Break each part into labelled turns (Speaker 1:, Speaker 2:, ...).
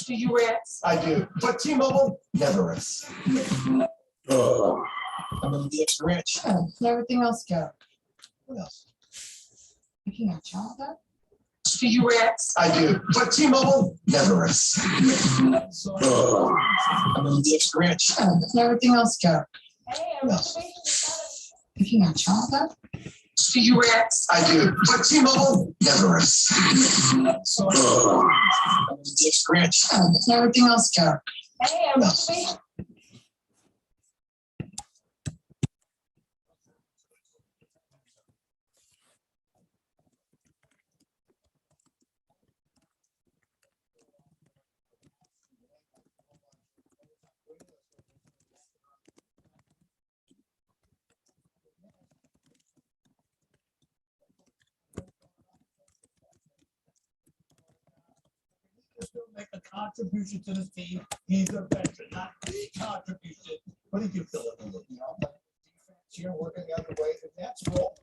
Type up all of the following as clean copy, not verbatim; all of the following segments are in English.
Speaker 1: Do you rest? I do, but T-Mobile never rests. I'm gonna be extra rich.
Speaker 2: Oh, let everything else go.
Speaker 1: What else?
Speaker 2: Picking a job up?
Speaker 1: Do you rest? I do, but T-Mobile never rests. I'm gonna be extra rich.
Speaker 2: Oh, let everything else go.
Speaker 1: Hey,
Speaker 2: What else? Picking a job up?
Speaker 1: Do you rest? I do, but T-Mobile never rests. I'm gonna be extra rich.
Speaker 2: Oh, let everything else go.
Speaker 1: Hey,
Speaker 2: What else?
Speaker 1: Make a contribution to the team. He's a veteran, not the contribution. What did you feel about the defense here working the other way? That's role.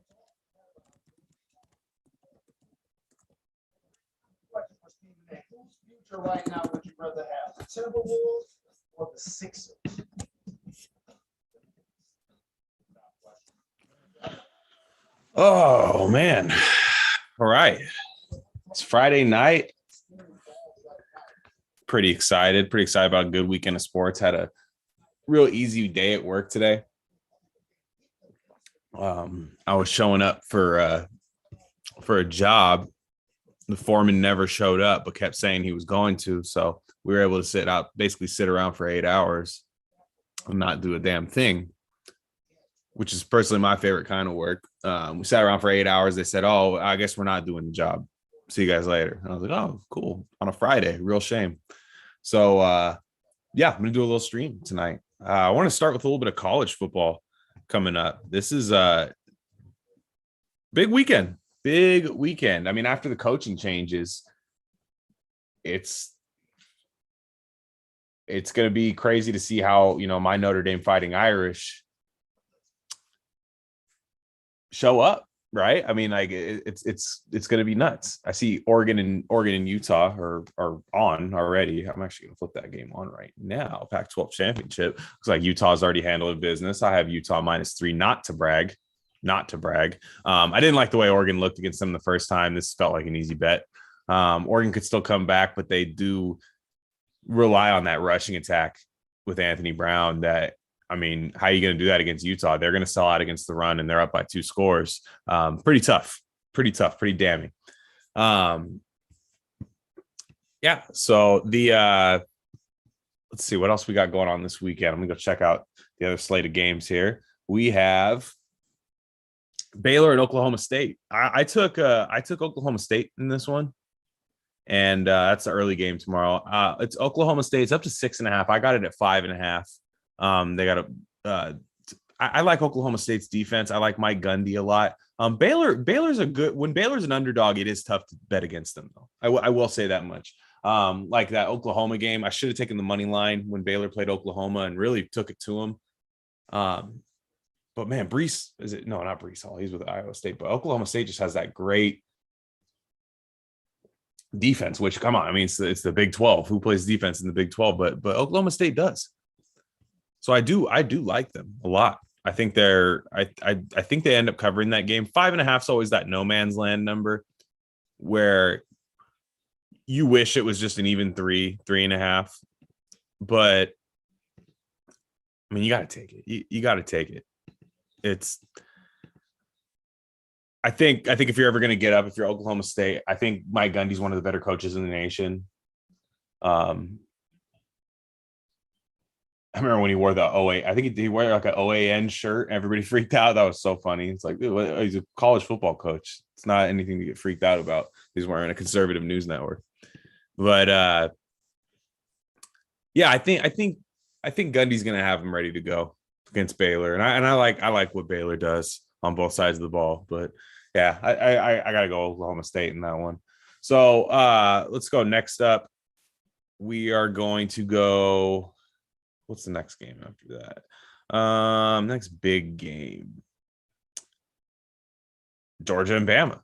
Speaker 1: Whose future right now would you rather have? The Timberwolves or the Sixers?
Speaker 3: Oh, man. All right. It's Friday night. Pretty excited about a good weekend of sports. Had a real easy day at work today. I was showing up for a job. The foreman never showed up, but kept saying he was going to. So we were able to basically sit around for 8 hours and not do a damn thing, which is personally my favorite kind of work. We sat around for 8 hours. They said, "Oh, I guess we're not doing the job. See you guys later." And I was like, "Oh, cool." On a Friday, real shame. So, yeah, I'm going to do a little stream tonight. I want to start with a little bit of college football coming up. This is a big weekend. I mean, after the coaching changes, it's going to be crazy to see how, my Notre Dame Fighting Irish show up, right? I mean, like it's going to be nuts. I see Oregon and Utah are on already. I'm actually going to flip that game on right now. Pac-12 championship. Looks like Utah's already handled business. I have Utah -3, not to brag. I didn't like the way Oregon looked against them the first time. This felt like an easy bet. Oregon could still come back, but they do rely on that rushing attack with Anthony Brown. That, I mean, how are you going to do that against Utah? They're going to sell out against the run, and they're up by 2 scores. Pretty tough, pretty damning. Yeah. So let's see what else we got going on this weekend. I'm going to go check out the other slate of games here. We have Baylor and Oklahoma State. I took Oklahoma State in this one, and that's the early game tomorrow. It's Oklahoma State. It's up to 6.5. I got it at 5.5. They got I like Oklahoma State's defense. I like Mike Gundy a lot. Baylor's when Baylor's an underdog, it is tough to bet against them, though. I will say that much. Like that Oklahoma game, I should have taken the money line when Baylor played Oklahoma and really took it to them. But man, Brees, not Brees Hall. He's with Iowa State, but Oklahoma State just has that great defense, which, come on, I mean, it's the Big 12. Who plays defense in the Big 12? But Oklahoma State does. So I do like them a lot. I think I think they end up covering that game. 5.5 is always that no man's land number where you wish it was just an even 3.5. But I mean, you got to take it. You got to take it. I think if you're ever going to get up, if you're Oklahoma State, I think Mike Gundy's one of the better coaches in the nation. I remember when he wore the OA. I think he wore like an OAN shirt. Everybody freaked out. That was so funny. It's like, dude, he's a college football coach. It's not anything to get freaked out about. He's wearing a conservative news network. But yeah, I think Gundy's going to have him ready to go against Baylor, and I like what Baylor does on both sides of the ball. But yeah, I got to go Oklahoma State in that one. So let's go. Next up, we are going to go. What's the next game after that? Next big game, Georgia and Bama.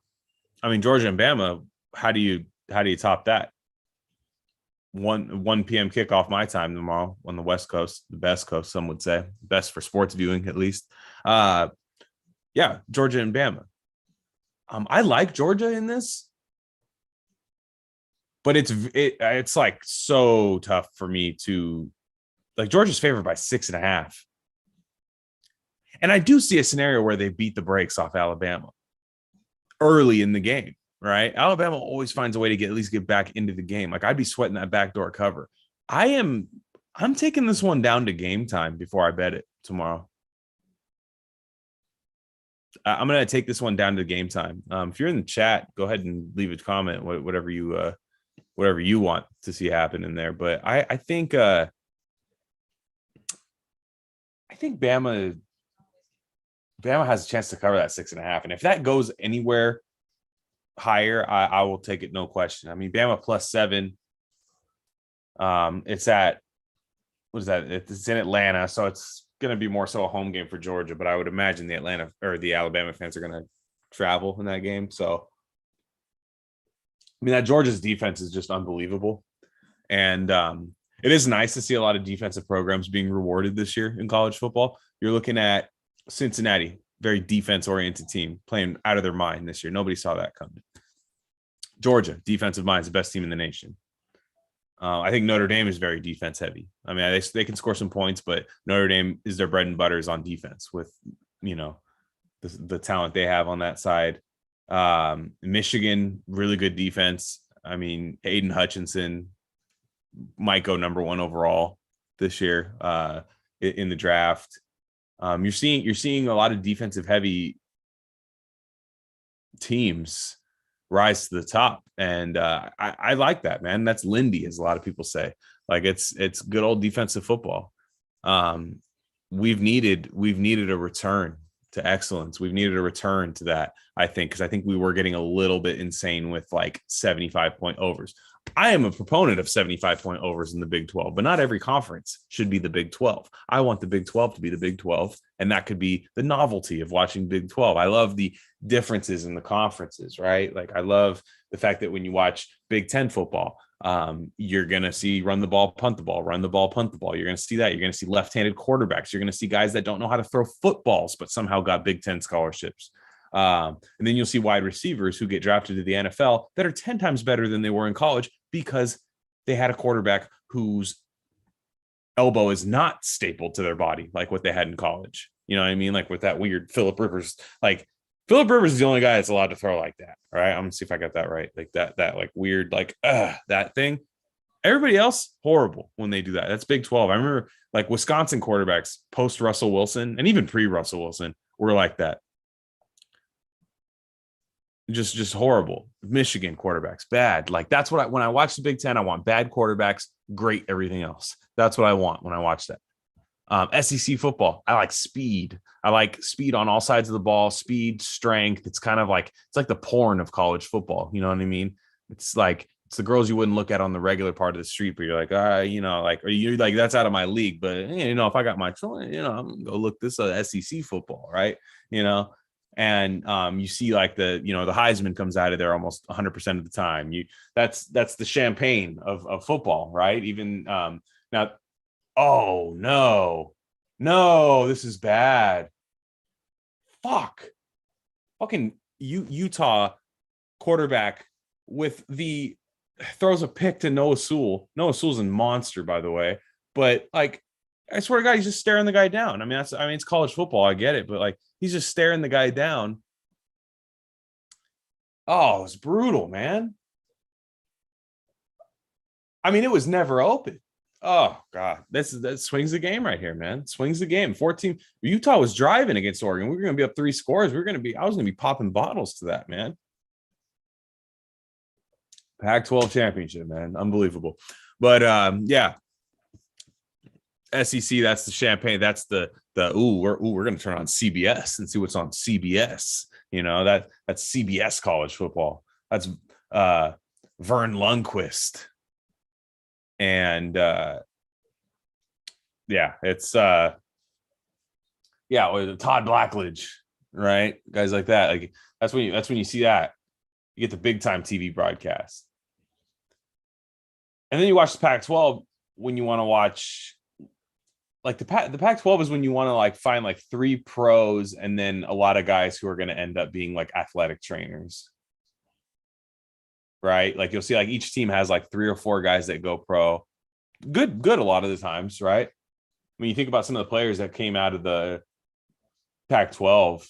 Speaker 3: I mean, Georgia and Bama. How do you top that? 1 p.m. kickoff my time tomorrow on the West Coast, the best coast, some would say, best for sports viewing at least. Yeah, Georgia and Bama. I like Georgia in this, but it's like so tough for me to like. Georgia's favored by 6.5, and I do see a scenario where they beat the brakes off Alabama early in the game. Right? Alabama always finds a way to at least get back into the game. Like I'd be sweating that backdoor cover. I'm taking this one down to game time before I bet it tomorrow. I'm going to take this one down to game time. If you're in the chat, go ahead and leave a comment, whatever you want to see happen in there. But I think Bama has a chance to cover that 6.5. And if that goes anywhere higher, I will take it, no question. I mean, Bama +7. It's at, what is that? It's in Atlanta, so it's going to be more so a home game for Georgia. But I would imagine the Atlanta or the Alabama fans are going to travel in that game. So, I mean, that Georgia's defense is just unbelievable, and it is nice to see a lot of defensive programs being rewarded this year in college football. You're looking at Cincinnati, very defense-oriented team, playing out of their mind this year. Nobody saw that coming. Georgia, defensive mind, is the best team in the nation. I think Notre Dame is very defense-heavy. I mean, they can score some points, but Notre Dame is their bread and butter is on defense with, the talent they have on that side. Michigan, really good defense. I mean, Aiden Hutchinson might go number 1 overall this year in the draft. You're seeing a lot of defensive heavy teams rise to the top, and I like that, man. That's Lindy, as a lot of people say. Like it's good old defensive football. We've needed a return to excellence. We've needed a return to that, I think, because I think we were getting a little bit insane with like 75-point overs. I am a proponent of 75-point overs in the Big 12, but not every conference should be the Big 12. I want the Big 12 to be the Big 12, and that could be the novelty of watching Big 12. I love the differences in the conferences, right? Like I love the fact that when you watch Big 10 football, you're going to see run the ball, punt the ball, run the ball, punt the ball. You're going to see that. You're going to see left-handed quarterbacks. You're going to see guys that don't know how to throw footballs, but somehow got Big 10 scholarships. And then you'll see wide receivers who get drafted to the NFL that are 10 times better than they were in college because they had a quarterback whose elbow is not stapled to their body like what they had in college. You know what I mean? Like with that weird Phillip Rivers, like Phillip Rivers is the only guy that's allowed to throw like that. All right. I'm gonna see if I got that right. Like that like weird, like that thing. Everybody else, horrible when they do that. That's Big 12. I remember like Wisconsin quarterbacks post Russell Wilson and even pre-Russell Wilson were like that. Just horrible. Michigan quarterbacks, bad. Like that's what when I watch the Big 10, I want bad quarterbacks, great everything else. That's what I want when I watch that. SEC football, I like speed. I like speed on all sides of the ball, speed, strength. It's kind of like it's like the porn of college football. You know what I mean? It's like it's the girls you wouldn't look at on the regular part of the street, but you're like, like, or you're like, that's out of my league. But if I got my choice, I'm gonna go look this SEC football, right? And you see like the Heisman comes out of there almost 100% of the time. That's the champagne of football, right? Even now, oh no, this is bad. Fucking Utah quarterback with the throws a pick to Noah Sewell. Noah Sewell's a monster, by the way, but like I swear to God, he's just staring the guy down. I mean, it's college football. I get it, but like he's just staring the guy down. Oh, it's brutal, man. I mean, it was never open. Oh God, that swings the game right here, man. Swings the game. 14. Utah was driving against Oregon. We were going to be up 3 scores. I was going to be popping bottles to that, man. Pac-12 championship, man. Unbelievable. But yeah. SEC, that's the champagne. That's the we're going to turn on CBS and see what's on CBS. That's CBS college football. That's Vern Lundquist. And it's Todd Blackledge, right? Guys like that. Like that's when you see that. You get the big time TV broadcast. And then you watch the Pac-12 when you want to watch, like the Pac-12 is when you want to like find like 3 pros and then a lot of guys who are going to end up being like athletic trainers. Right? Like you'll see like each team has like 3 or 4 guys that go pro. Good a lot of the times, right? When you think about some of the players that came out of the Pac-12,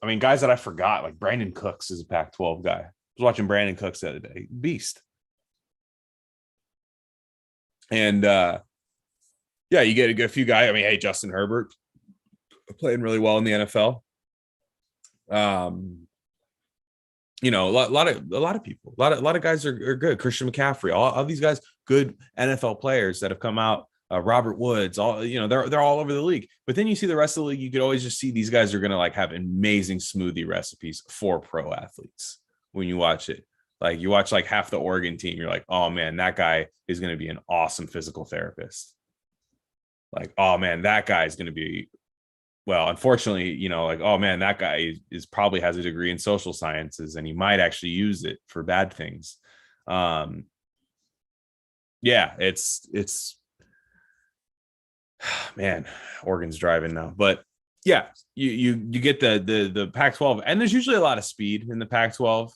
Speaker 3: I mean, guys that I forgot, like Brandon Cooks is a Pac-12 guy. I was watching Brandon Cooks the other day. Beast. And yeah, you get a few guys. I mean, hey, Justin Herbert playing really well in the NFL. You know, a lot of people, a lot of guys are good. Christian McCaffrey, all these guys, good NFL players that have come out. Robert Woods, all, you know, they're all over the league. But then you see the rest of the league, you could always just see these guys are going to like have amazing smoothie recipes for pro athletes when you watch it. Like you watch like half the Oregon team, you're like, oh man, that guy is going to be an awesome physical therapist. Like, oh man, that guy is going to be, well, unfortunately, you know, like, oh man, that guy is probably has a degree in social sciences and he might actually use it for bad things. Yeah, it's man, Oregon's driving now, but yeah, you get the Pac-12, and there's usually a lot of speed in the Pac-12.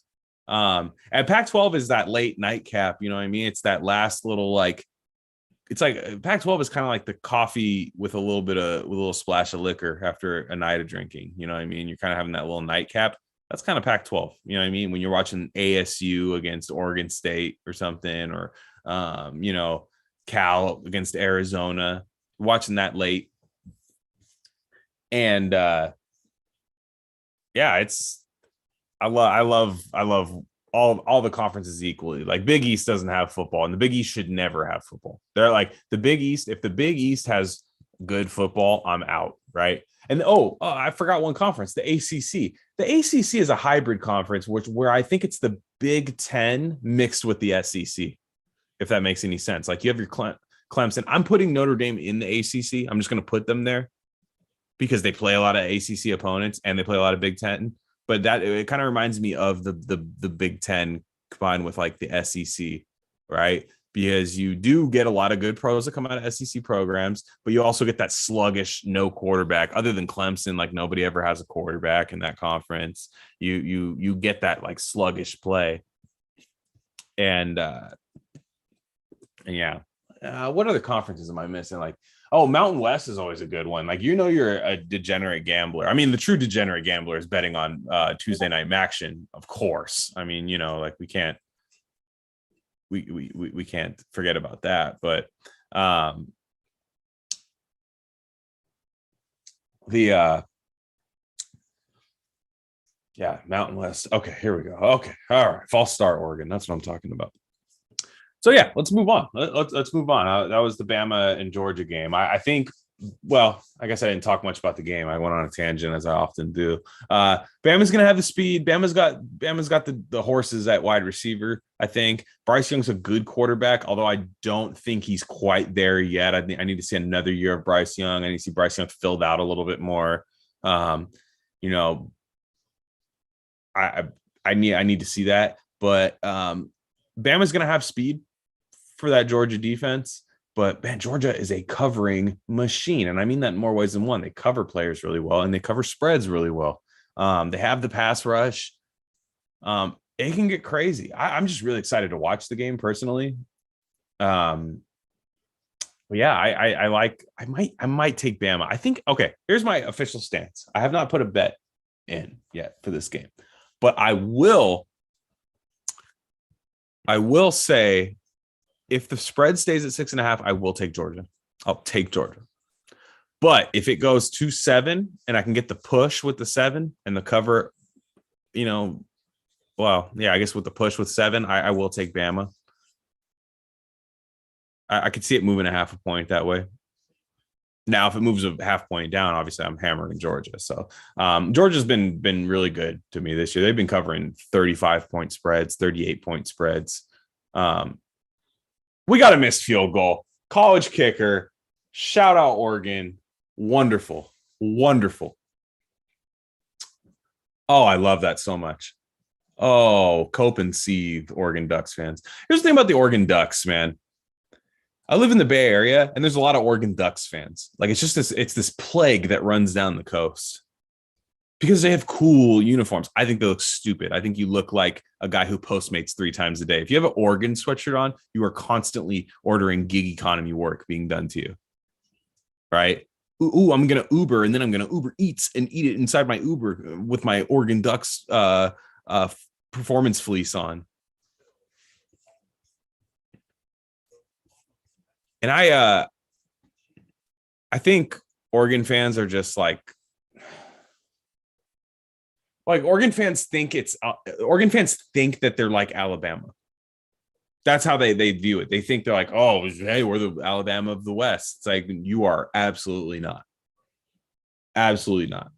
Speaker 3: And Pac-12 is that late nightcap, you know what I mean? It's that last little like, it's like Pac-12 is kind of like the coffee with a little splash of liquor after a night of drinking. You know what I mean? You're kind of having that little nightcap. That's kind of Pac-12. You know what I mean? When you're watching ASU against Oregon State or something, or you know, Cal against Arizona, watching that late. And yeah, I love all the conferences equally. Like Big East doesn't have football, and the Big East should never have football. They're like the Big East. If the Big East has good football, I'm out, right? And I forgot one conference, the ACC. The ACC is a hybrid conference, where I think it's the Big Ten mixed with the SEC, if that makes any sense. Like you have your Clemson. I'm putting Notre Dame in the ACC. I'm just going to put them there because they play a lot of ACC opponents and they play a lot of Big Ten. But that it kind of reminds me of the Big Ten combined with like the SEC, right? Because you do get a lot of good pros that come out of SEC programs, but you also get that sluggish no quarterback. Other than Clemson, like nobody ever has a quarterback in that conference. You get that like sluggish play, and yeah. What other conferences am I missing? Like, oh, Mountain West is always a good one. Like, you know, you're a degenerate gambler. I mean, the true degenerate gambler is betting on Tuesday Night Action, of course. I mean, you know, like we can't forget about that. But yeah, Mountain West. Okay, here we go. Okay, all right, false start, Oregon. That's what I'm talking about. So yeah, let's move on. Let's move on. That was the Bama and Georgia game. I think. Well, I guess I didn't talk much about the game. I went on a tangent as I often do. Bama's gonna have the speed. Bama's got the horses at wide receiver. I think Bryce Young's a good quarterback, although I don't think he's quite there yet. I need to see another year of Bryce Young. I need to see Bryce Young filled out a little bit more. You know, I need to see that. But Bama's gonna have speed for that Georgia defense, but man, Georgia is a covering machine. And I mean that in more ways than one. They cover players really well and they cover spreads really well. They have the pass rush. It can get crazy. I'm just really excited to watch the game personally. But yeah, I might take Bama. I think, okay, here's my official stance. I have not put a bet in yet for this game, but I will say, if the spread stays at 6.5, I will take Georgia. I'll take Georgia. But if it goes to 7 and I can get the push with the 7 and the cover, you know, well, yeah, I guess with the push with 7, I will take Bama. I could see it moving a half a point that way. Now, if it moves a half point down, obviously I'm hammering Georgia. So Georgia's been really good to me this year. They've been covering 35-point spreads, 38-point spreads. We got a missed field goal. College kicker. Shout out Oregon. Wonderful. Wonderful. Oh, I love that so much. Oh, cope and seethe, Oregon Ducks fans. Here's the thing about the Oregon Ducks, man. I live in the Bay Area, and there's a lot of Oregon Ducks fans. Like, it's this plague that runs down the coast because they have cool uniforms. I think they look stupid. I think you look like a guy who Postmates 3 times a day. If you have an Oregon sweatshirt on, you are constantly ordering gig economy work being done to you, right? Ooh, I'm gonna Uber, and then I'm gonna Uber Eats and eat it inside my Uber with my Oregon Ducks performance fleece on. And I think Oregon fans are just like Oregon fans think that they're like Alabama. That's how they view it. They think they're like, oh, hey, we're the Alabama of the West. It's like, you are absolutely not. Absolutely not.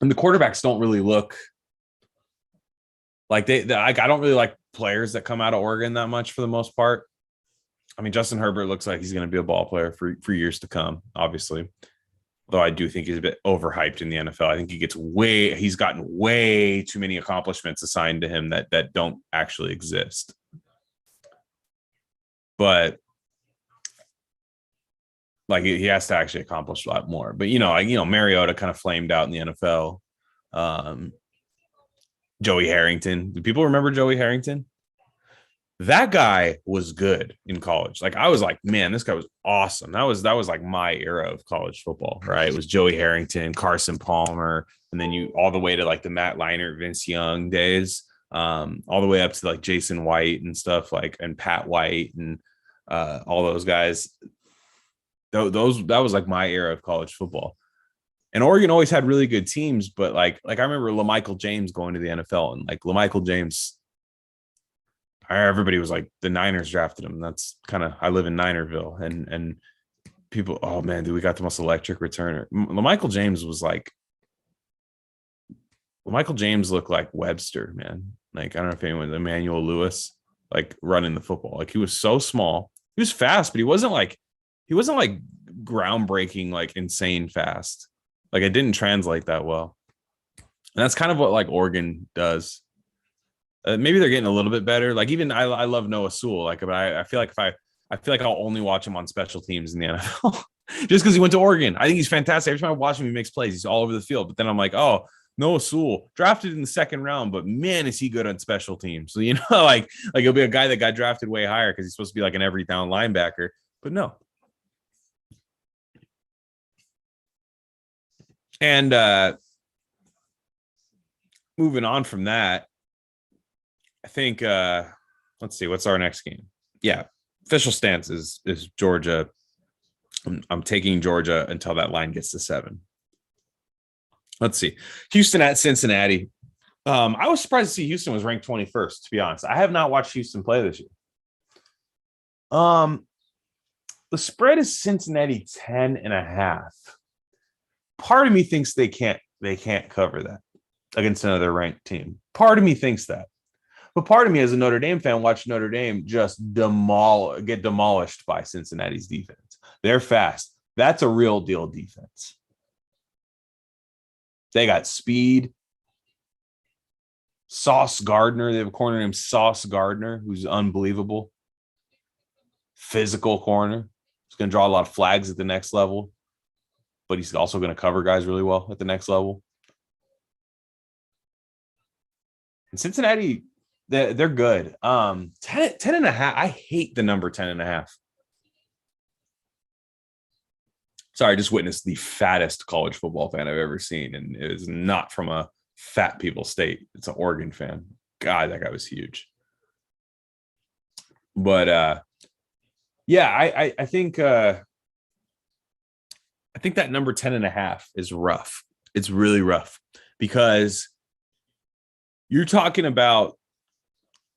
Speaker 3: And the quarterbacks don't really look like I don't really like players that come out of Oregon that much for the most part. I mean, Justin Herbert looks like he's going to be a ball player for years to come, obviously. Though I do think he's a bit overhyped in the NFL. I think he's gotten way too many accomplishments assigned to him that don't actually exist. But like, he has to actually accomplish a lot more. But Mariota kind of flamed out in the NFL. Joey Harrington. Do people remember Joey Harrington? That guy was good in college. Like, I was like, man, this guy was awesome. That was like my era of college football, right? It was Joey Harrington, Carson Palmer, and then you all the way to like the Matt Leinart, Vince Young days, all the way up to like Jason White and stuff, like, and Pat White and all those guys. That was like my era of college football. And Oregon always had really good teams, but like I remember LaMichael James going to the NFL, and like LaMichael James, everybody was like, the Niners drafted him. That's kind of, I live in Ninerville, and people, oh man, dude, we got the most electric returner. LaMichael James looked like Webster, man. Like, I don't know if anyone, Emmanuel Lewis, like running the football. Like, he was so small. He was fast, but he wasn't like groundbreaking, like insane fast. Like, it didn't translate that well. And that's kind of what like Oregon does. Maybe they're getting a little bit better. Like, even I love Noah Sewell. Like, but I feel like I'll only watch him on special teams in the NFL just because he went to Oregon. I think he's fantastic. Every time I watch him, he makes plays. He's all over the field. But then I'm like, oh, Noah Sewell drafted in the second round, but man, is he good on special teams. So, like he'll be a guy that got drafted way higher because he's supposed to be like an every down linebacker. But no. And moving on from that, I think let's see, what's our next game? Yeah, official stance is Georgia. I'm taking Georgia until that line gets to 7. Let's see, Houston at Cincinnati. I was surprised to see Houston was ranked 21st, to be honest. I have not watched Houston play this year. The spread is Cincinnati 10.5. Part of me thinks they can't cover that against another ranked team. Part of me thinks that. But part of me, as a Notre Dame fan, watched Notre Dame just get demolished by Cincinnati's defense. They're fast. That's a real deal defense. They got speed. Sauce Gardner. They have a corner named Sauce Gardner, who's unbelievable. Physical corner. He's going to draw a lot of flags at the next level, but he's also going to cover guys really well at the next level. And Cincinnati, they're good. 10.5. I hate the number 10.5. Sorry, I just witnessed the fattest college football fan I've ever seen, and it is not from a fat people state. It's an Oregon fan. God, that guy was huge. But yeah, I think that number 10.5 is rough. It's really rough because you're talking about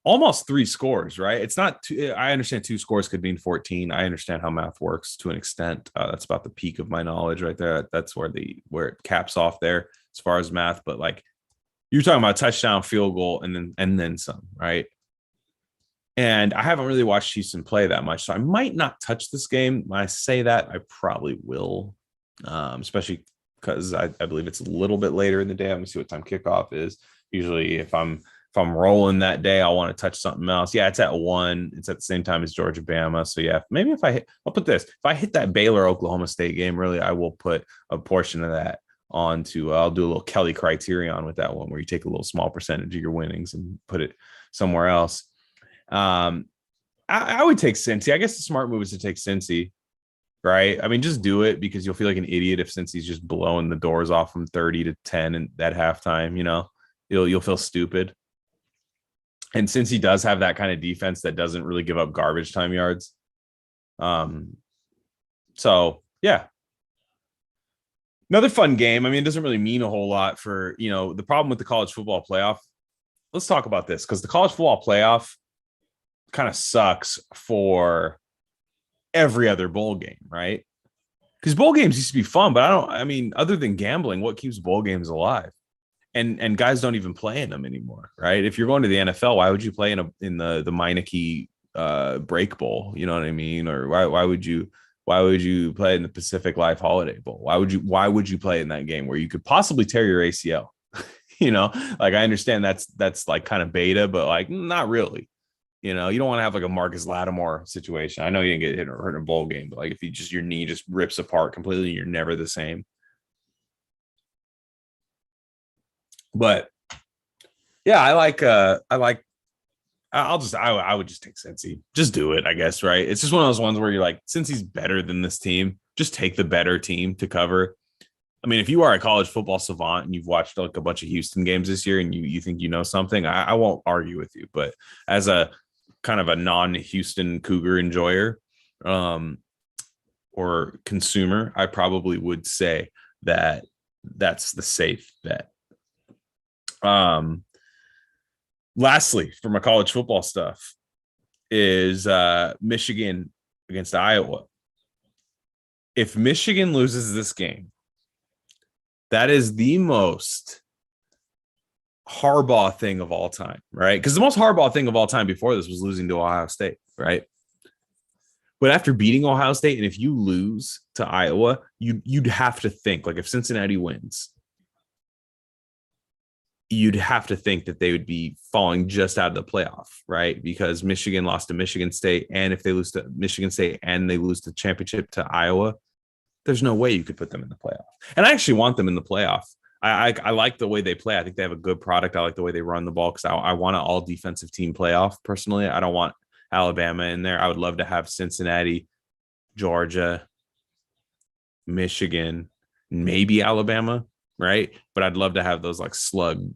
Speaker 3: almost 3 scores, right? It's not two, I understand 2 scores could mean 14. I understand how math works to an extent. That's about the peak of my knowledge right there. That's where it caps off there as far as math. But like, you're talking about touchdown, field goal, and then some, right? And I haven't really watched Houston play that much, so I might not touch this game. When I say that, I probably will, especially because I believe it's a little bit later in the day. I'm gonna see what time kickoff is. Usually, if I'm If I'm rolling that day, I want to touch something else. Yeah, it's at 1. It's at the same time as Georgia Bama. So yeah, maybe I'll put this. If I hit that Baylor Oklahoma State game, really, I will put a portion of that onto. I'll do a little Kelly criterion with that one, where you take a little small percentage of your winnings and put it somewhere else. I would take Cincy. I guess the smart move is to take Cincy, right? I mean, just do it, because you'll feel like an idiot if Cincy's just blowing the doors off from 30-10 and at halftime. You'll feel stupid. And since he does have that kind of defense that doesn't really give up garbage time yards. So yeah. Another fun game. I mean, it doesn't really mean a whole lot for, the problem with the college football playoff. Let's talk about this, because the college football playoff kind of sucks for every other bowl game, right? Because bowl games used to be fun, but other than gambling, what keeps bowl games alive? And guys don't even play in them anymore, right? If you're going to the NFL, why would you play in the Meineke break bowl? You know what I mean? Or why would you play in the Pacific Life Holiday Bowl? Why would you play in that game where you could possibly tear your ACL? Like, I understand that's like kind of beta, but like not really. You don't want to have like a Marcus Lattimore situation. I know you didn't get hit or hurt in a bowl game, but like if your knee just rips apart completely, you're never the same. But yeah, I would just take Cincy. Just do it, I guess, right? It's just one of those ones where you're like, Cincy's better than this team, just take the better team to cover. I mean, if you are a college football savant and you've watched like a bunch of Houston games this year and you think you know something, I won't argue with you. But as a kind of a non-Houston Cougar enjoyer or consumer, I probably would say that that's the safe bet. Lastly, for my college football stuff is Michigan against Iowa. If Michigan loses this game, that is the most Harbaugh thing of all time, right? Because the most Harbaugh thing of all time before this was losing to Ohio State, right? But after beating Ohio State, and if you lose to Iowa, you'd have to think, like, if Cincinnati wins, you'd have to think that they would be falling just out of the playoff, right? Because Michigan lost to Michigan State, and if they lose to Michigan State and they lose the championship to Iowa, there's no way you could put them in the playoff. And I actually want them in the playoff. I like the way they play. I think they have a good product. I like the way they run the ball, because I want an all defensive team playoff personally. I don't want Alabama in there. I would love to have Cincinnati, Georgia, Michigan, maybe Alabama, right? But I'd love to have those like slug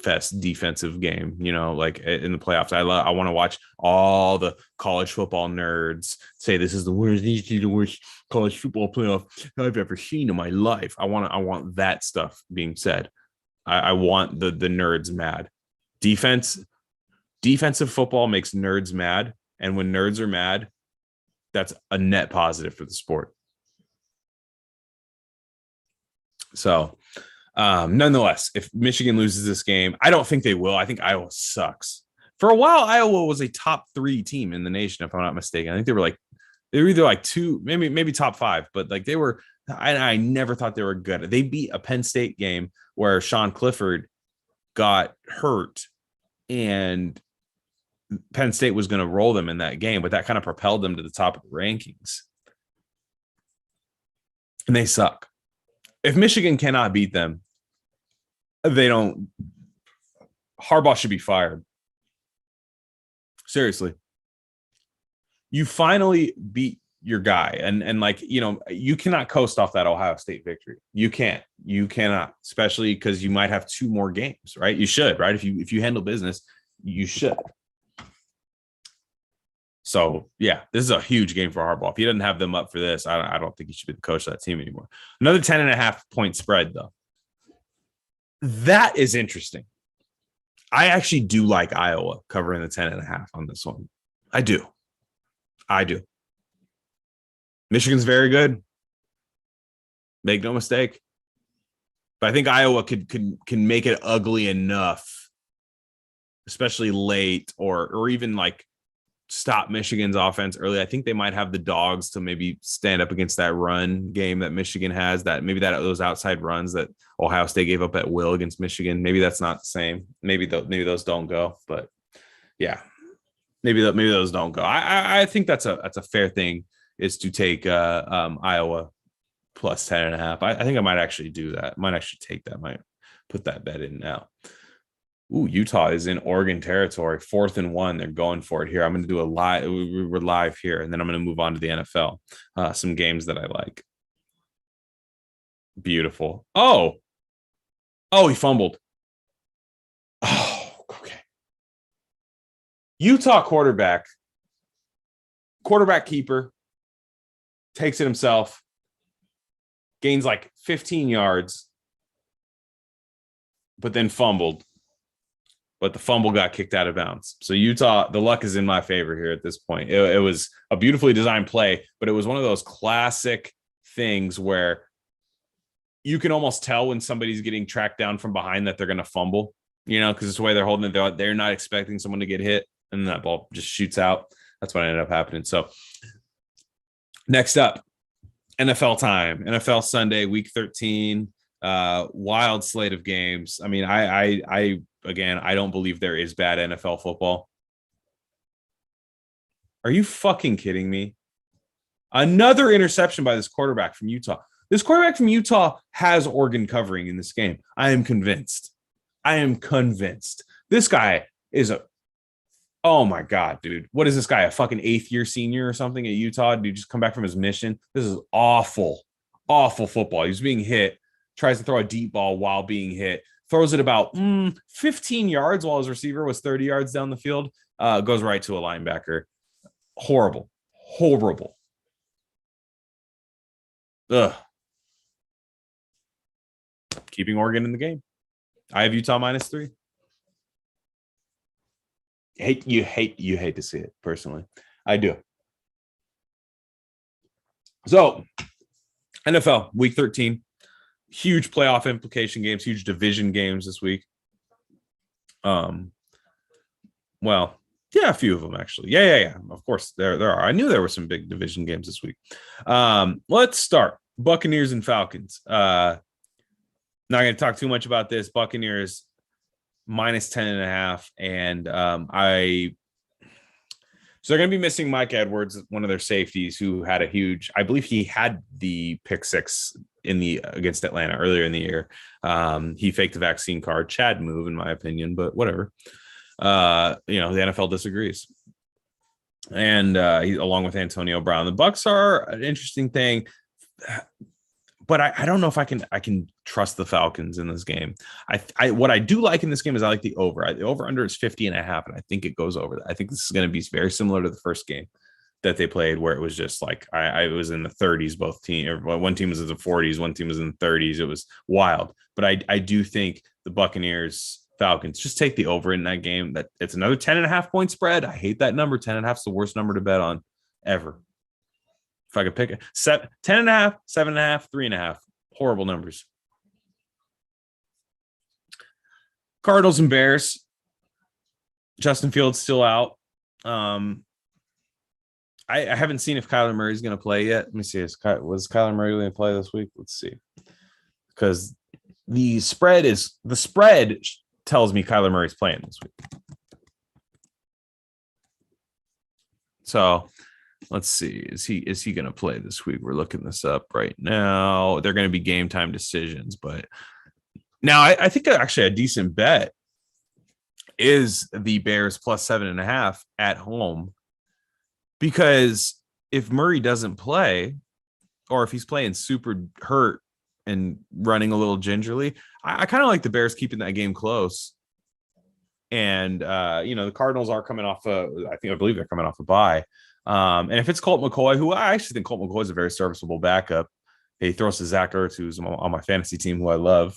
Speaker 3: fest defensive game, like in the playoffs. I want to watch all the college football nerds say this is the worst college football playoff I've ever seen in my life. I want that stuff being said. I want the nerds mad. Defensive football makes nerds mad, and when nerds are mad, that's a net positive for the sport. So, nonetheless, if Michigan loses this game, I don't think they will. I think Iowa sucks. For a while, Iowa was a top 3 team in the nation, if I'm not mistaken. I think they were either like 2, maybe top 5, but like they were. I never thought they were good. They beat a Penn State game where Sean Clifford got hurt, and Penn State was going to roll them in that game, but that kind of propelled them to the top of the rankings. And they suck. If Michigan cannot beat them, Harbaugh should be fired. Seriously. You finally beat your guy. And like, you cannot coast off that Ohio State victory. You cannot, especially because you might have 2 more games, right? You should, right? If you handle business, you should. So, yeah, this is a huge game for Harbaugh. If he doesn't have them up for this, I don't think he should be the coach of that team anymore. Another 10.5 point spread, though. That is interesting. I actually do like Iowa covering the 10.5 on this one. I do. Michigan's very good. Make no mistake. But I think Iowa can make it ugly enough, especially late or even like stop Michigan's offense early. I think they might have the dogs to maybe stand up against that run game that Michigan has, that maybe that those outside runs that Ohio State gave up at will against Michigan. Maybe that's not the same. Maybe those don't go, but yeah, maybe those don't go. I think that's a fair thing, is to take Iowa plus 10.5. I think I might actually do that. Might actually take that. Might put that bet in now. Ooh, Utah is in Oregon territory, 4th and 1. They're going for it here. I'm going to do a live. We're live here, and then I'm going to move on to the NFL. Some games that I like. Beautiful. Oh, he fumbled. Oh, okay. Utah quarterback keeper takes it himself, gains like 15 yards, but then fumbled. But the fumble got kicked out of bounds. So Utah, the luck is in my favor here at this point. It was a beautifully designed play, but it was one of those classic things where you can almost tell when somebody's getting tracked down from behind that they're going to fumble, because it's the way they're holding it. They're not expecting someone to get hit, and that ball just shoots out. That's what ended up happening. So next up, NFL time, NFL Sunday, week 13, wild slate of games. I mean, Again, I don't believe there is bad NFL football. Are you fucking kidding me? Another interception by this quarterback from Utah. This quarterback from Utah has Oregon covering in this game. I am convinced. This guy is oh my God, dude. What is this guy? A fucking 8th-year senior or something at Utah? Did he just come back from his mission? This is awful football. He's being hit, tries to throw a deep ball while being hit. Throws it about 15 yards while his receiver was 30 yards down the field. Goes right to a linebacker. Horrible. Ugh. Keeping Oregon in the game. I have Utah -3. You hate to see it, personally. I do. So, NFL week 13. Huge playoff implication games, huge division games this week. Well, yeah, a few of them actually. Yeah. Of course, there are. I knew there were some big division games this week. Let's start. Buccaneers and Falcons. Not going to talk too much about this. Buccaneers -10.5, and so they're going to be missing Mike Edwards, one of their safeties, who had a huge. I believe he had the pick six against Atlanta earlier in the year. He faked the vaccine card. Chad move, in my opinion, but whatever. The NFL disagrees. And along with Antonio Brown, the Bucs are an interesting thing, but I don't know if I can trust the Falcons in this game. What I do like in this game is I like the over. The over under is 50.5, and I think it goes over that. I think this is going to be very similar to the first game that they played, where it was just like I was in the 30s, both teams. One team was in the 40s, one team was in the 30s. It was wild. But I do think the Buccaneers Falcons just take the over in that game. That it's another 10.5 point spread. I hate that number. 10.5 is the worst number to bet on ever. If I could pick it, 10.5, 7.5, 3.5, horrible numbers. Cardinals and Bears. Justin Fields still out. I haven't seen if Kyler Murray is going to play yet. Let me see. Was Kyler Murray going to play this week? Let's see. Because the spread tells me Kyler Murray's playing this week. So let's see. Is he going to play this week? We're looking this up right now. They're going to be game time decisions, but now I think actually a decent bet is the Bears plus 7.5 at home. Because if Murray doesn't play, or if he's playing super hurt and running a little gingerly, I kind of like the Bears keeping that game close. And, the Cardinals are coming off I believe they're coming off a bye. And if it's Colt McCoy, who I actually think Colt McCoy is a very serviceable backup. He throws to Zach Ertz, who's on my fantasy team, who I love.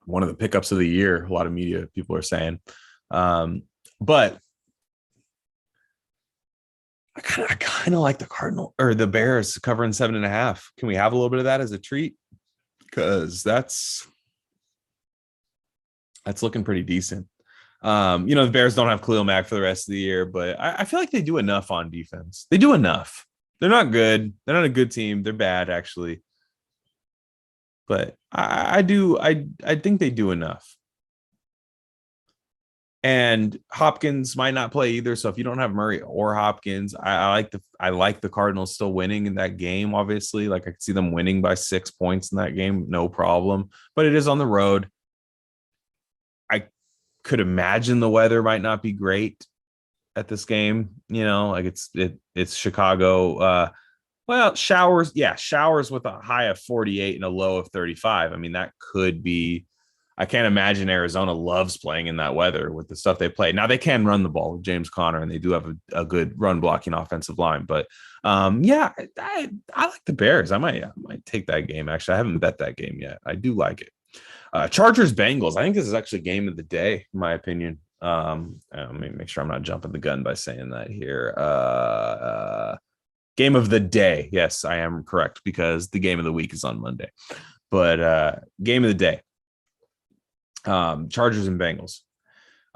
Speaker 3: One of the pickups of the year, a lot of media people are saying. But I kind of like the Cardinal or the Bears covering 7.5. Can we have a little bit of that as a treat? Because that's looking pretty decent. The Bears don't have Khalil Mack for the rest of the year, but I feel like they do enough on defense. They do enough. They're not good. They're not a good team. They're bad, actually. But I think they do enough. And Hopkins might not play either. So if you don't have Murray or Hopkins, I like the Cardinals still winning in that game. Obviously, like I could see them winning by 6 points in that game, no problem. But it is on the road. I could imagine the weather might not be great at this game. Like it's Chicago. Well, showers. Yeah, showers with a high of 48 and a low of 35. I mean, that could be. I can't imagine Arizona loves playing in that weather with the stuff they play. Now they can run the ball with James Conner, and they do have a good run blocking offensive line. But I like the Bears. I might take that game. Actually, I haven't bet that game yet. I do like it. Chargers Bengals. I think this is actually game of the day, in my opinion. Let me make sure I'm not jumping the gun by saying that here. Game of the day. Yes, I am correct because the game of the week is on Monday. But game of the day. Chargers and Bengals.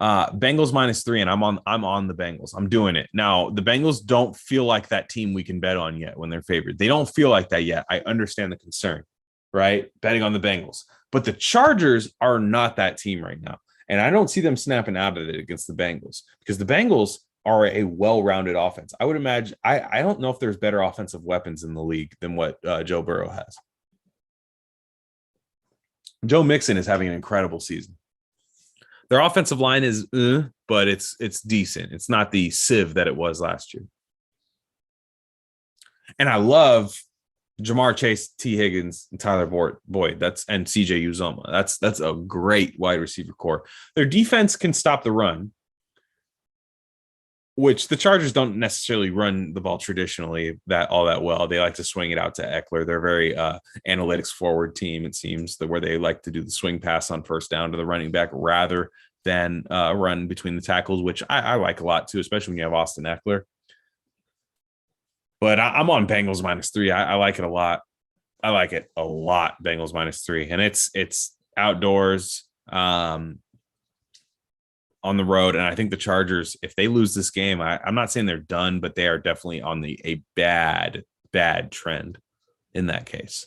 Speaker 3: Bengals -3, and I'm on the Bengals. I'm doing it. Now, the Bengals don't feel like that team we can bet on yet when they're favored. They don't feel like that yet. I understand the concern, right? Betting on the Bengals. But the Chargers are not that team right now. And I don't see them snapping out of it against the Bengals because the Bengals are a well-rounded offense. I would imagine I don't know if there's better offensive weapons in the league than what Joe Burrow has. Joe Mixon is having an incredible season. Their offensive line is, but it's decent. It's not the sieve that it was last year. And I love Jamar Chase, T. Higgins, and Tyler Boyd. And CJ Uzoma. That's a great wide receiver core. Their defense can stop the run, which the Chargers don't necessarily run the ball traditionally all that well. They like to swing it out to Eckler. They're very analytics forward team, it seems, where they like to do the swing pass on first down to the running back rather than run between the tackles, which I like a lot too, especially when you have Austin Eckler. But I'm on Bengals -3. I like it a lot. I like it a lot, Bengals -3. And it's outdoors. On the road, and I think the Chargers, if they lose this game, I'm not saying they're done, but they are definitely on a bad trend in that case.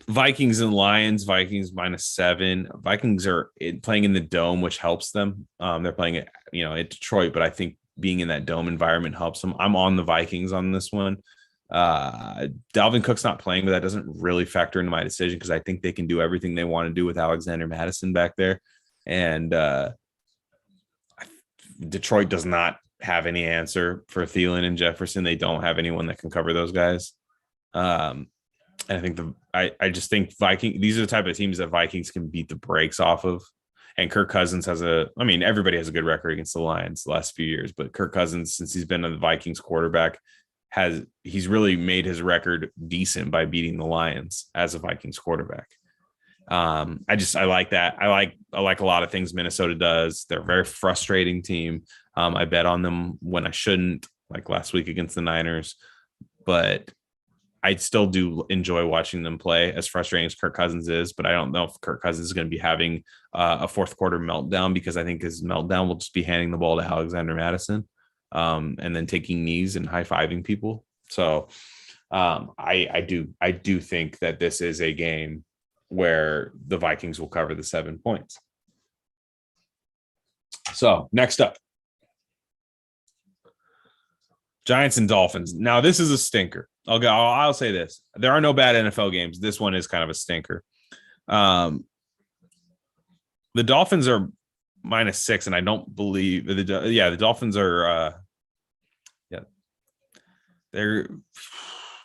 Speaker 3: Vikings and Lions. Vikings -7. Vikings are playing in the dome, which helps them. They're playing it, at Detroit, but I think being in that dome environment helps them. I'm on the Vikings on this one. Dalvin Cook's not playing, but that doesn't really factor into my decision because I think they can do everything they want to do with Alexander Madison back there. And Detroit does not have any answer for Thielen and Jefferson. They don't have anyone that can cover those guys. And I think I just think these are the type of teams that Vikings can beat the brakes off of. And Kirk Cousins everybody has a good record against the Lions the last few years, but Kirk Cousins, since he's been the Vikings quarterback, he's really made his record decent by beating the Lions as a Vikings quarterback. I like that. I like a lot of things Minnesota does. They're a very frustrating team. I bet on them when I shouldn't, like last week against the Niners, but I still do enjoy watching them play, as frustrating as Kirk Cousins is. But I don't know if Kirk Cousins is going to be having a fourth quarter meltdown, because I think his meltdown will just be handing the ball to Alexander Madison and then taking knees and high-fiving people. So I do think that this is a game where the Vikings will cover the 7 points. So next up, Giants and Dolphins. Now this is a stinker. I'll say this: there are no bad NFL games. This one is kind of a stinker. The Dolphins are -6, and I don't believe the Dolphins are. They're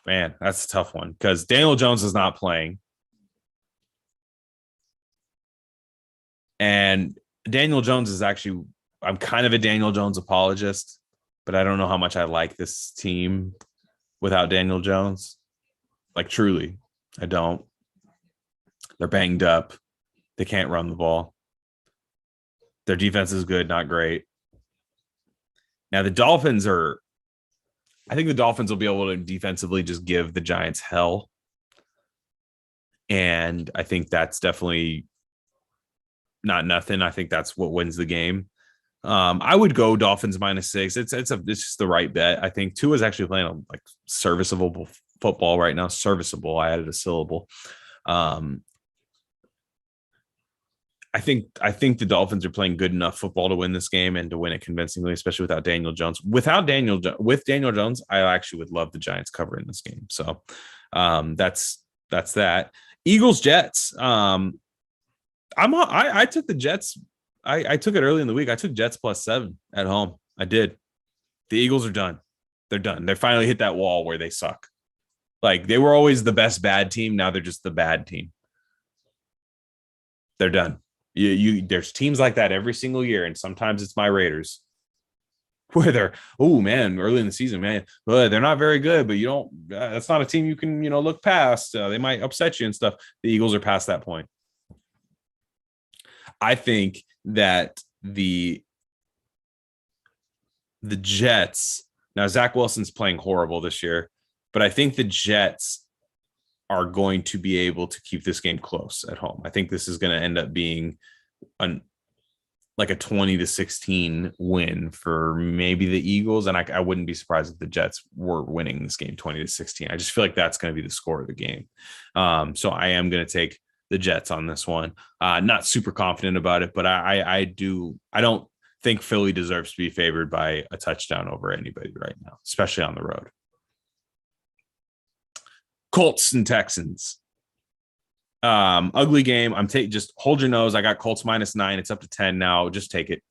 Speaker 3: that's a tough one because Daniel Jones is not playing. And Daniel Jones is actually, I'm kind of a Daniel Jones apologist, but I don't know how much I like this team without Daniel Jones. Like, truly, I don't. They're banged up. They can't run the ball. Their defense is good, not great. Now, I think the Dolphins will be able to defensively just give the Giants hell. And I think that's definitely not nothing. I think that's what wins the game. I would go Dolphins -6. It's just the right bet. I think Tua is actually playing a like serviceable football right now. Serviceable. I added a syllable. I think the Dolphins are playing good enough football to win this game and to win it convincingly, especially without Daniel Jones. With Daniel Jones, I actually would love the Giants covering this game. So that's that. Eagles Jets. I took the Jets. I took it early in the week. I took Jets +7 at home. I did. The Eagles are done. They're done. They finally hit that wall where they suck. Like they were always the best bad team. Now they're just the bad team. They're done. There's teams like that every single year, and sometimes it's my Raiders, where they're early in the season, man, they're not very good, but you don't. That's not a team you can look past. They might upset you and stuff. The Eagles are past that point. I think that the Jets, now Zach Wilson's playing horrible this year, but I think the Jets are going to be able to keep this game close at home. I think this is going to end up being like a 20-16 win for maybe the Eagles. And I wouldn't be surprised if the Jets were winning this game 20-16. I just feel like that's going to be the score of the game. So I am going to take the Jets on this one. Not super confident about it, but I don't think Philly deserves to be favored by a touchdown over anybody right now, especially on the road. Colts and Texans. Ugly game. Just hold your nose. I got Colts -9. It's up to 10 now. Just take it.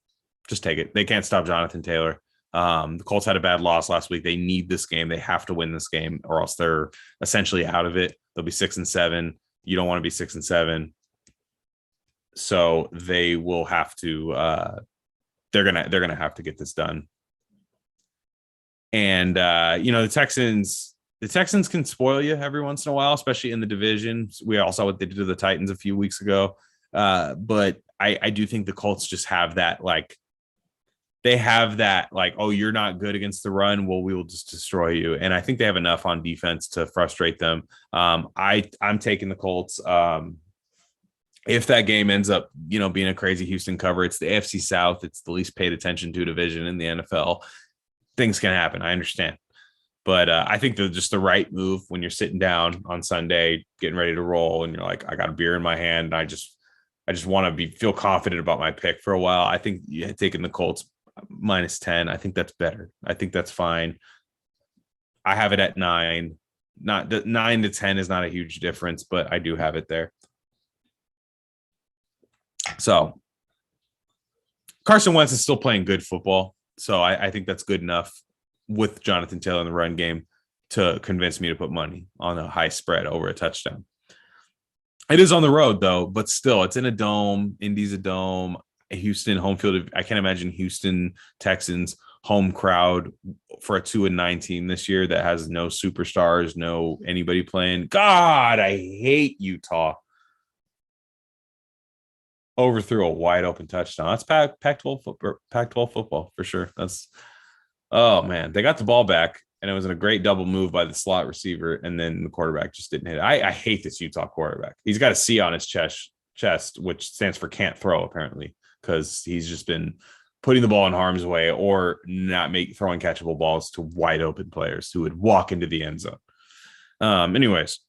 Speaker 3: They can't stop Jonathan Taylor. The Colts had a bad loss last week. They need this game. They have to win this game, or else they're essentially out of it. They'll be 6-7. You don't want to be 6-7. So they will have to. They're gonna have to get this done. And the Texans. The Texans can spoil you every once in a while, especially in the division. We all saw what they did to the Titans a few weeks ago. But I do think the Colts just have that, oh, you're not good against the run. Well, we will just destroy you. And I think they have enough on defense to frustrate them. I'm taking the Colts. If that game ends up, being a crazy Houston cover, it's the AFC South. It's the least paid attention to division in the NFL. Things can happen. I understand. But I think they're just the right move when you're sitting down on Sunday, getting ready to roll, and you're like, I got a beer in my hand. And I just want to feel confident about my pick for a while. I think taking the Colts -10. I think that's better. I think that's fine. I have it at 9. Not 9 to 10 is not a huge difference, but I do have it there. So Carson Wentz is still playing good football. So I think that's good enough with Jonathan Taylor in the run game to convince me to put money on a high spread over a touchdown. It is on the road though, but still it's in a dome. Indy's a dome. Houston home field. I can't imagine Houston Texans home crowd for a 2-9 team this year that has no superstars, no anybody playing. God, I hate Utah. Overthrew a wide open touchdown. That's Pac-12 football for sure. Oh man, they got the ball back and it was in a great double move by the slot receiver, and then the quarterback just didn't hit it. I hate this Utah quarterback. He's got a C on his chest, which stands for can't throw apparently, because he's just been putting the ball in harm's way or not throwing catchable balls to wide open players who would walk into the end zone. Anyways,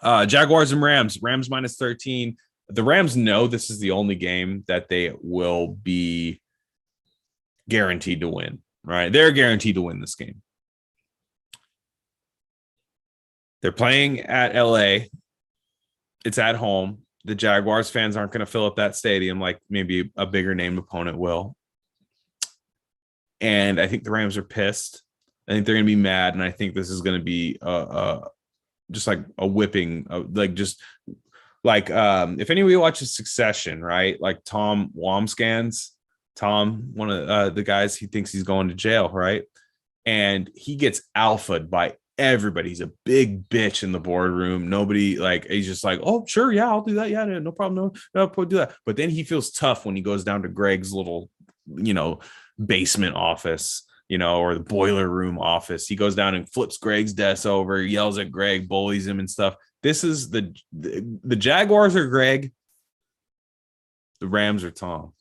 Speaker 3: Jaguars and Rams -13. The Rams know this is the only game that they will be guaranteed to win, right? They're guaranteed to win this game. They're playing at LA. It's at home. The Jaguars fans aren't going to fill up that stadium like maybe a bigger name opponent will. And I think the Rams are pissed. I think they're going to be mad. And I think this is going to be just like a whipping, if anybody watches Succession, right? Like Tom Wamsgans, one of the guys, he thinks he's going to jail, right? And he gets alphaed by everybody. He's a big bitch in the boardroom. Nobody, he's just like, oh, sure, yeah, I'll do that. Yeah, no problem. No, do that. But then he feels tough when he goes down to Greg's little, basement office, or the boiler room office. He goes down and flips Greg's desk over, yells at Greg, bullies him and stuff. This is the Jaguars are Greg. The Rams are Tom.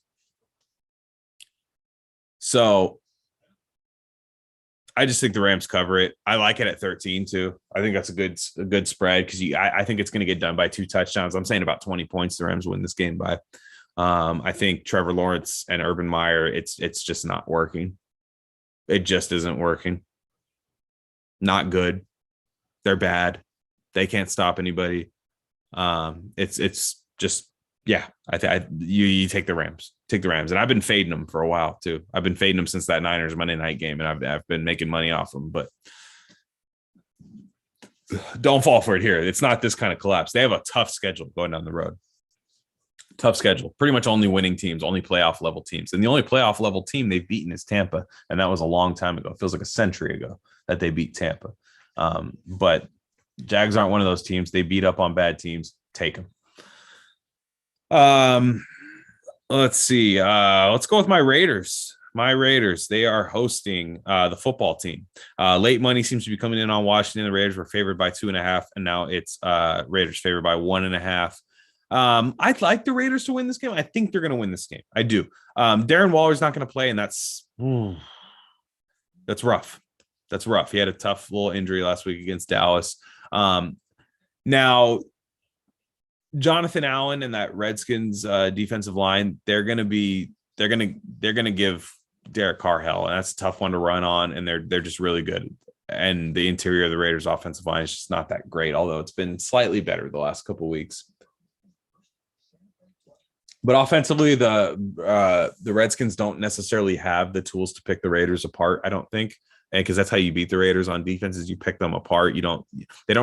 Speaker 3: So I just think the Rams cover it. I like it at 13 too. I think that's a good spread because I think it's going to get done by 2 touchdowns. I'm saying about 20 points. The Rams win this game by. I think Trevor Lawrence and Urban Meyer. It's just not working. It just isn't working. Not good. They're bad. They can't stop anybody. It's just you take the Rams. Take the Rams. And I've been fading them for a while too. I've been fading them since that Niners Monday night game, and I've been making money off them, but don't fall for it here. It's not this kind of collapse. They have a tough schedule going down the road. Tough schedule. Pretty much only winning teams, only playoff level teams. And the only playoff level team they've beaten is Tampa. And that was a long time ago. It feels like a century ago that they beat Tampa. But Jags aren't one of those teams. They beat up on bad teams. Take them. Let's see. Let's go with my Raiders. My Raiders. They are hosting the football team. Late money seems to be coming in on Washington. The Raiders were favored by 2.5, and now it's Raiders favored by 1.5. I'd like the Raiders to win this game. I think they're going to win this game. I do. Darren Waller's not going to play, and that's rough. That's rough. He had a tough little injury last week against Dallas. Now, Jonathan Allen and that Redskins defensive line, they're going to give Derek Carr hell, and that's a tough one to run on, and they're just really good. And the interior of the Raiders offensive line is just not that great, although it's been slightly better the last couple of weeks. But offensively, the Redskins don't necessarily have the tools to pick the Raiders apart, I don't think. And because that's how you beat the Raiders on defense, is you pick them apart. They don't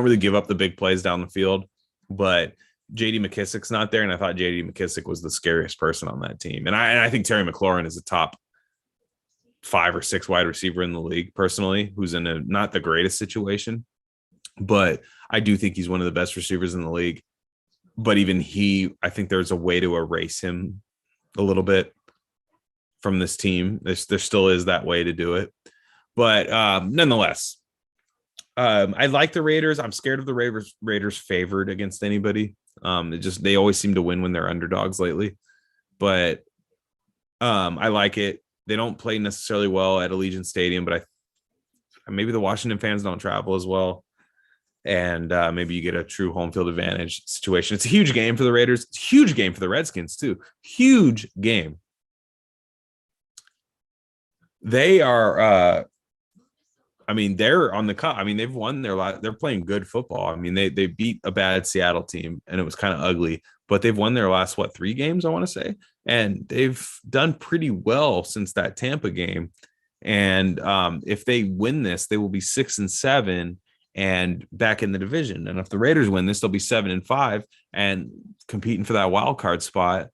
Speaker 3: really give up the big plays down the field, but JD McKissick's not there. And I thought JD McKissick was the scariest person on that team. And I think Terry McLaurin is a top 5 or 6 wide receiver in the league personally, who's in a not the greatest situation, but I do think he's one of the best receivers in the league. But even I think there's a way to erase him a little bit from this team. There still is that way to do it. But nonetheless, I like the Raiders. I'm scared of the Raiders favored against anybody. They always seem to win when they're underdogs lately. But I like it. They don't play necessarily well at Allegiant Stadium, but maybe the Washington fans don't travel as well. And maybe you get a true home field advantage situation. It's a huge game for the Raiders. It's a huge game for the Redskins too. Huge game. They are, they're on the cut. They've won they're playing good football. They beat a bad Seattle team and it was kind of ugly, but they've won their last, 3 games, I want to say. And they've done pretty well since that Tampa game. And if they win this, they will be 6-7 and back in the division. And if the Raiders win this, they'll be 7-5 and competing for that wild card spot,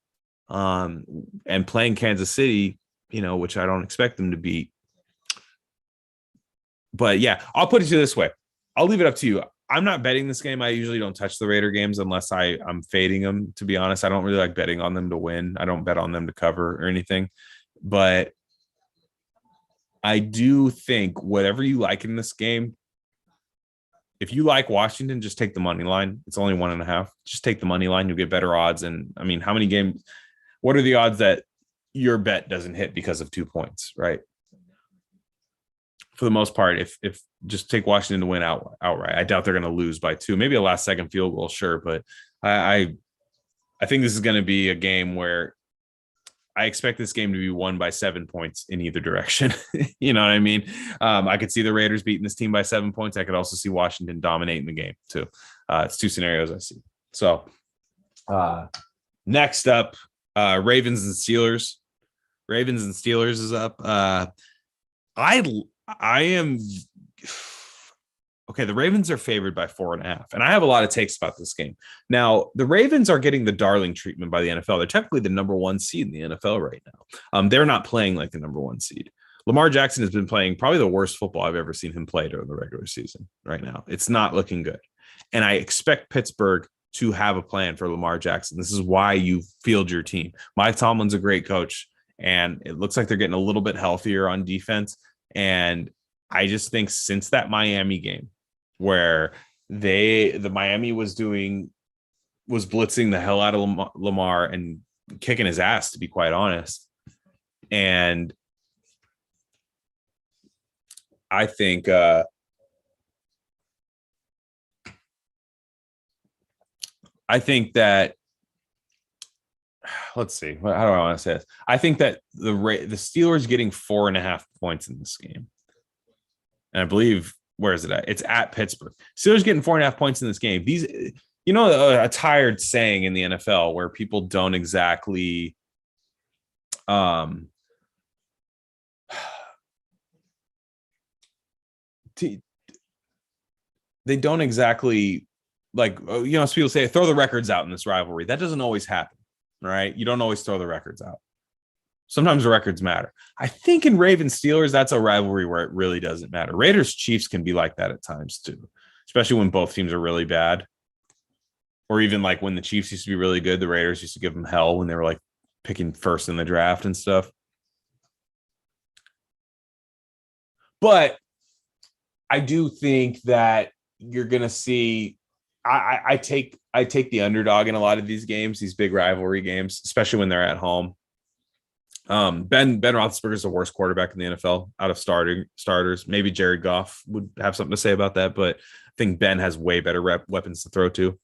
Speaker 3: and playing Kansas City, which I don't expect them to beat. But yeah, I'll put it to you this way. I'll leave it up to you. I'm not betting this game. I usually don't touch the Raider games unless I'm fading them, to be honest. I don't really like betting on them to win. I don't bet on them to cover or anything. But I do think whatever you like in this game, if you like Washington, just take the money line. It's only 1.5. Just take the money line. You'll get better odds. And how many games? What are the odds that your bet doesn't hit because of 2 points, right? For the most part, if just take Washington to win outright. I doubt they're going to lose by 2. Maybe a last second field goal, sure, but I think this is going to be a game where I expect this game to be won by 7 points in either direction. You know what I mean? I could see the Raiders beating this team by 7 points. I could also see Washington dominating the game too. It's 2 scenarios I see. So next up, Ravens and Steelers. Ravens and Steelers is up. I am okay. The Ravens are favored by 4.5, and I have a lot of takes about this game. Now, the Ravens are getting the darling treatment by the NFL. They're technically the number 1 seed in the NFL right now. They're not playing like the number 1 seed. Lamar Jackson has been playing probably the worst football I've ever seen him play during the regular season right now. It's not looking good. And I expect Pittsburgh to have a plan for Lamar Jackson. This is why you field your team. Mike Tomlin's a great coach, and it looks like they're getting a little bit healthier on defense. And I just think since that Miami game where the Miami was blitzing the hell out of Lamar and kicking his ass, to be quite honest. And I think that, let's see, how do I want to say this? I think that the Steelers getting 4.5 points in this game, and I believe, where is it at? It's at Pittsburgh. Steelers getting 4.5 points in this game. These, a tired saying in the NFL where people don't exactly they don't exactly, like, people say throw the records out in this rivalry. That doesn't always happen, right? You don't always throw the records out. Sometimes the records matter. I think in Ravens Steelers, that's a rivalry where it really doesn't matter. Raiders Chiefs can be like that at times too, especially when both teams are really bad. Or even like when the Chiefs used to be really good, the Raiders used to give them hell when they were like picking first in the draft and stuff. But I do think that you're going to see, I take the underdog in a lot of these games, these big rivalry games, especially when they're at home. Ben Roethlisberger is the worst quarterback in the NFL out of starters. Maybe Jared Goff would have something to say about that, but I think Ben has way better weapons to throw to.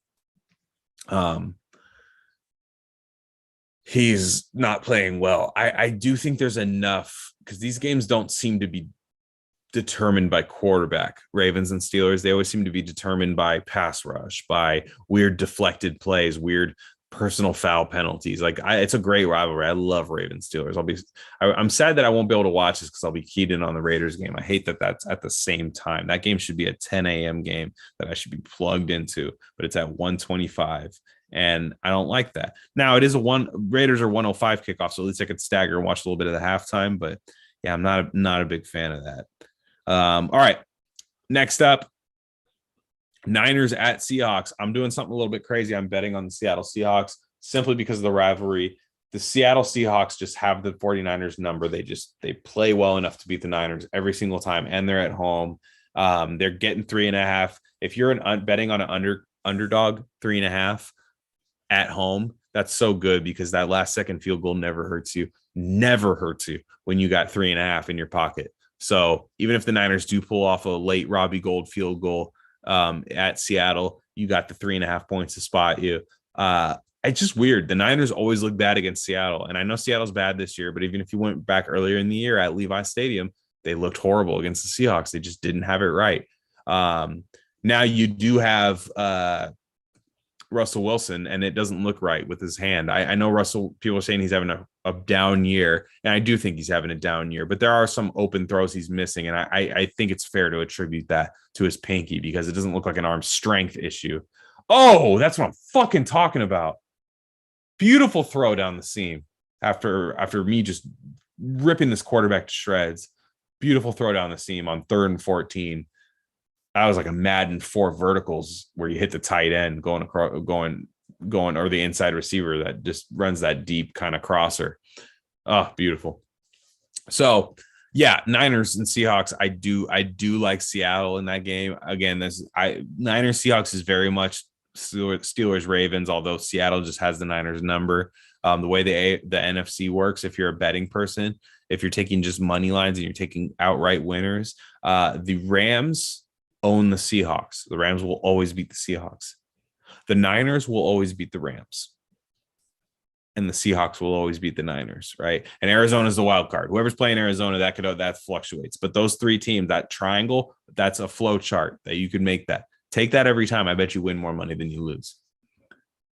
Speaker 3: He's not playing well. I do think there's enough, because these games don't seem to be determined by quarterback. Ravens and Steelers, they always seem to be determined by pass rush, by weird deflected plays, weird personal foul penalties. Like, it's a great rivalry. I love Ravens Steelers. I'm sad that I won't be able to watch this because I'll be keyed in on the Raiders game. I hate that that's at the same time. That game should be a 10 a.m. game that I should be plugged into, but it's at 1:25. And I don't like that. Now it is Raiders are 105 kickoff, so at least I could stagger and watch a little bit of the halftime. But yeah, I'm not a big fan of that. All right, next up, Niners at Seahawks. I'm doing something a little bit crazy. I'm betting on the Seattle Seahawks simply because of the rivalry. The Seattle Seahawks just have the 49ers number. They play well enough to beat the Niners every single time, and they're at home. They're getting 3.5. If you're betting on an underdog 3.5 at home, that's so good, because that last second field goal never hurts you when you got 3.5 in your pocket. So even if the Niners do pull off a late Robbie Gould field goal at Seattle, you got the 3.5 points to spot you. It's just weird. The Niners always look bad against Seattle. And I know Seattle's bad this year, but even if you went back earlier in the year at Levi Stadium, they looked horrible against the Seahawks. They just didn't have it right. Now you do have Russell Wilson, and it doesn't look right with his hand. I know people are saying he's having a down year, and I do think he's having a down year, but there are some open throws he's missing, and I think it's fair to attribute that to his pinky, because it doesn't look like an arm strength issue. Oh, that's what I'm fucking talking about. Beautiful throw down the seam after me just ripping this quarterback to shreds. Beautiful throw down the seam on 3rd and 14. That was like a Madden 4 verticals where you hit the tight end going, or the inside receiver that just runs that deep kind of crosser. Oh, beautiful. So yeah, Niners and Seahawks. I do like Seattle in that game. Again, Niners Seahawks is very much Steelers Ravens, although Seattle just has the Niners number. The way the NFC works, if you're a betting person, if you're taking just money lines and you're taking outright winners, the Rams own the Seahawks. The Rams will always beat the Seahawks. The Niners will always beat the Rams. And the Seahawks will always beat the Niners, right? And Arizona is the wild card. Whoever's playing Arizona, that fluctuates. But those three teams, that triangle, that's a flow chart that you could make that. Take that every time. I bet you win more money than you lose.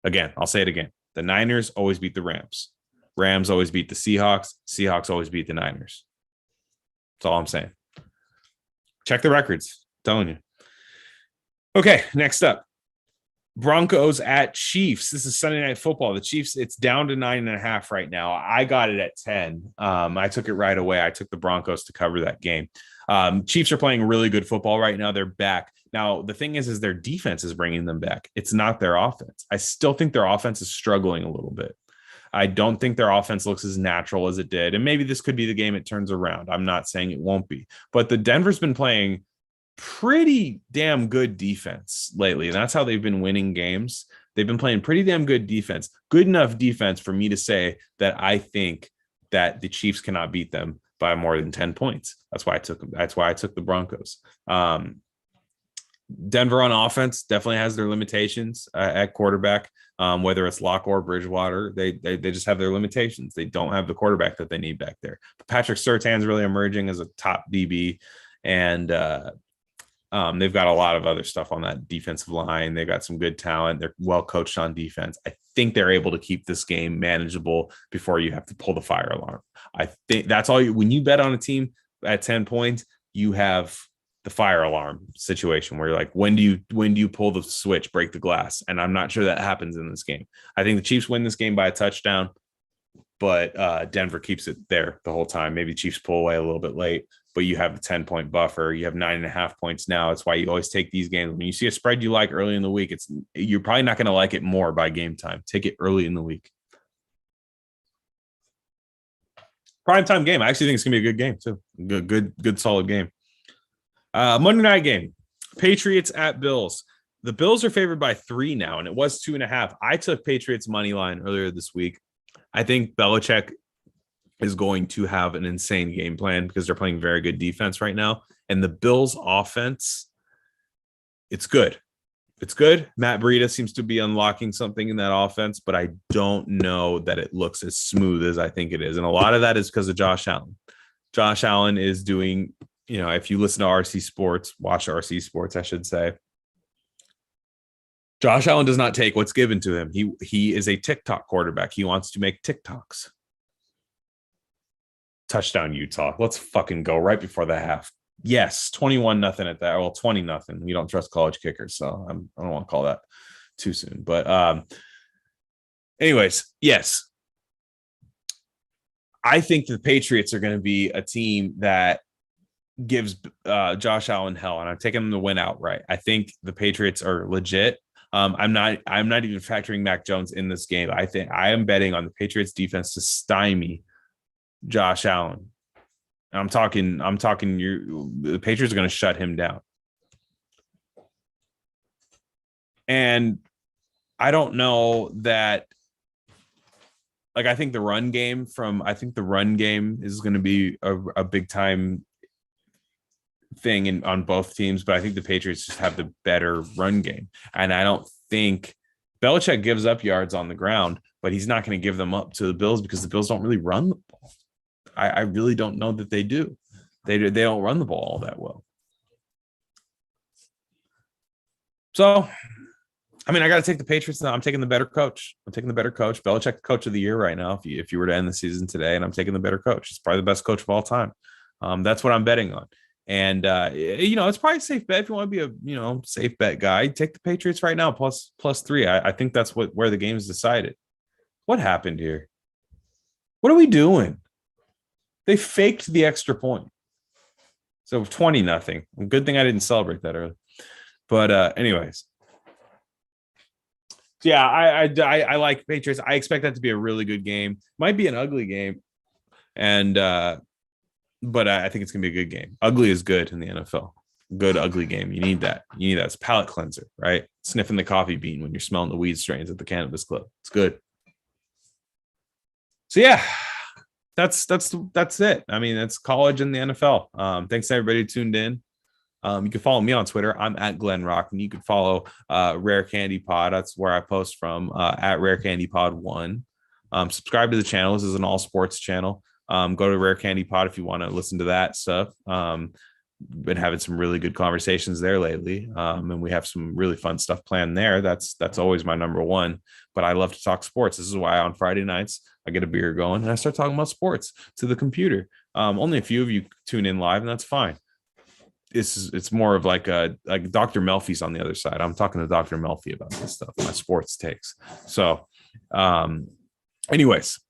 Speaker 3: Again, I'll say it again. The Niners always beat the Rams. Rams always beat the Seahawks. Seahawks always beat the Niners. That's all I'm saying. Check the records. Telling you. Okay, next up, Broncos at Chiefs. This is Sunday Night Football. The Chiefs, it's down to 9.5 right now. I got it at 10. I took it right away. I took the Broncos to cover that game. Chiefs are playing really good football right now. They're back. Now, the thing is their defense is bringing them back. It's not their offense. I still think their offense is struggling a little bit. I don't think their offense looks as natural as it did. And maybe this could be the game it turns around. I'm not saying it won't be. But the Denver's been playing pretty damn good defense lately, and that's how they've been winning games. They've been playing pretty damn good defense, good enough defense for me to say that I think that the Chiefs cannot beat them by more than 10 points. That's why I took them. That's why I took the Broncos. Denver on offense definitely has their limitations at quarterback, whether it's Locke or Bridgewater. They just have their limitations. They don't have the quarterback that they need back there. But Patrick Surtain's really emerging as a top DB, and they've got a lot of other stuff on that defensive line. They've got some good talent. They're well coached on defense. I think they're able to keep this game manageable before you have to pull the fire alarm. I think that's all when you bet on a team at 10 points, you have the fire alarm situation where you're like, when do you pull the switch, break the glass? And I'm not sure that happens in this game. I think the Chiefs win this game by a touchdown, but Denver keeps it there the whole time. Maybe the Chiefs pull away a little bit late, but you have a 10-point buffer. You have 9.5 points now. It's why you always take these games. When you see a spread you like early in the week, you're probably not going to like it more by game time. Take it early in the week. Primetime game. I actually think it's going to be a good game too. Good, solid game. Monday night game. Patriots at Bills. The Bills are favored by 3 now, and it was 2.5. I took Patriots money line earlier this week. I think Belichick is going to have an insane game plan because they're playing very good defense right now. And the Bills offense, it's good. It's good. Matt Breida seems to be unlocking something in that offense, but I don't know that it looks as smooth as I think it is. And a lot of that is because of Josh Allen. Josh Allen is doing, if you listen to RC Sports, watch RC Sports, I should say. Josh Allen does not take what's given to him. He is a TikTok quarterback. He wants to make TikToks. Touchdown Utah. Let's fucking go right before the half. Yes, 21-0 at that. Well, 20-0. We don't trust college kickers, so I don't want to call that too soon. But anyways, yes. I think the Patriots are going to be a team that gives Josh Allen hell, and I'm taking them to win outright. I think the Patriots are legit. I'm not even factoring Mac Jones in this game. I think I am betting on the Patriots defense to stymie Josh Allen. I'm talking the Patriots are going to shut him down. And I don't know that, I think the run game is going to be a big time thing on both teams, but I think the Patriots just have the better run game. And I don't think Belichick gives up yards on the ground, but he's not going to give them up to the Bills because the Bills don't really run the ball. I really don't know that they do. They don't run the ball all that well. So, I got to take the Patriots now. I'm taking the better coach. Belichick, coach of the year right now. If you were to end the season today, and I'm taking the better coach. It's probably the best coach of all time. That's what I'm betting on. And it's probably a safe bet if you want to be a safe bet guy. Take the Patriots right now plus 3. I think that's where the game is decided. What happened here? What are we doing? They faked the extra point. So 20-0. Good thing I didn't celebrate that early. But anyways. So yeah, I like Patriots. I expect that to be a really good game. Might be an ugly game. And but I think it's gonna be a good game. Ugly is good in the NFL. Good ugly game. You need that. It's a palate cleanser, right? Sniffing the coffee bean when you're smelling the weed strains at the cannabis club. It's good. So yeah. That's it. That's college and the NFL. Thanks to everybody who tuned in. You can follow me on Twitter. I'm at Glen Rockney. You can follow RareCandy Pod. That's where I post from at RareCandy Pod 1. Subscribe to the channel. This is an all sports channel. Go to RareCandy Pod if you want to listen to that stuff. Been having some really good conversations there lately. And we have some really fun stuff planned there. That's always my number one. But I love to talk sports. This is why on Friday nights I get a beer going and I start talking about sports to the computer. Only a few of you tune in live, and that's fine. It's more of like Dr. Melfi's on the other side. I'm talking to Dr. Melfi about this stuff, my sports takes. So anyways,